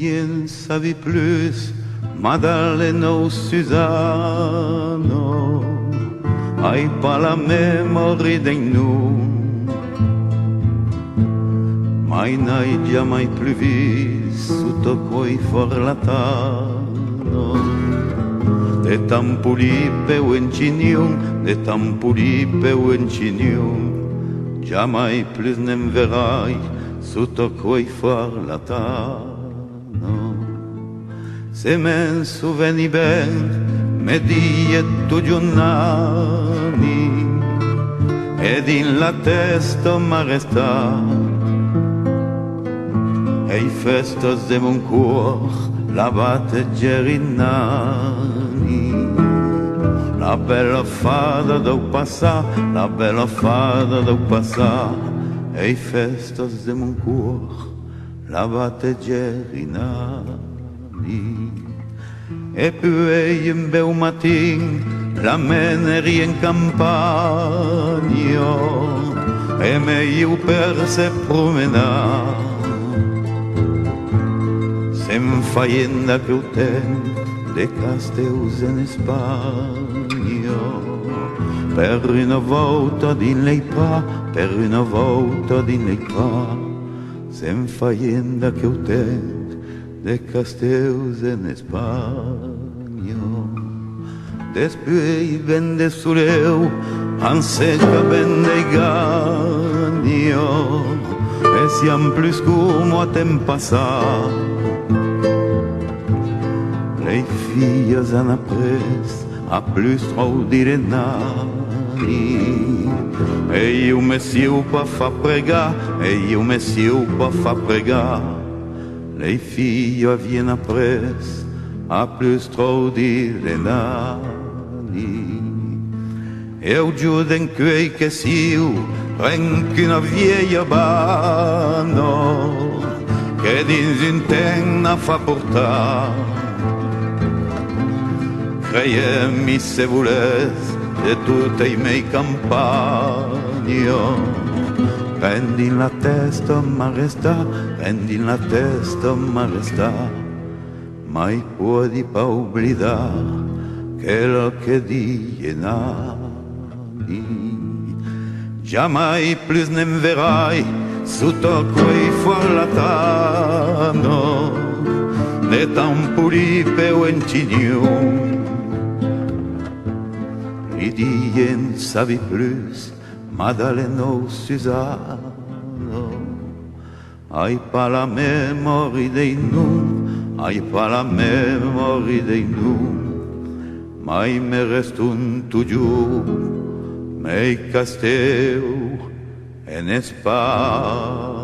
dien savi plus, Madalena o Susano, hai pas la memoria dei nu, mai n'hai jamais plus vis sotto quei forlatano, de tampuli pe uencinium, de tampuli pe uencinium, jamais plus ne me verrai sotto quei forlatano. Se me souveni ben, me die tu giornali, ed in la testa mi resta, e i festos de mon cuor, la batte gerinani. La bella fada do passà, la bella fada do passà, e i festos de mon cuor, la batte gerinani. E poi un bel matin la meneri in campagna e meglio per se promenare sem faenda che o tempo de casteus in Spagna per una volta din lei pa, per una volta din lei pa sem faenda che o tempo de casteus en Espanya. Després ben de soleu, en seca ben de ganyo, e siam plus como a temps passat. Les filles han après a plus trop dire nani, e io me siu pa fa pregar, e io me siu pa fa pregar. Les filles viennent après a plus trop dire nani. E o giuden quei che siu anche una vieia bano che dins un tenna fa portar. Creiem-mi se voles de tutte i miei campagni. Prendi la testa ma resta, prendi la testa ma resta, mai può di pa oblidar quello che die nani. Jamais plus ne me verrai sotto quei forlatano, ne tampuri pe uencinium. I dien savi plus, Madalena o Susano, hai pas la memoria dei num, hai pas la memoria dei num, mai me restun toujours, mei casteu en Spagna.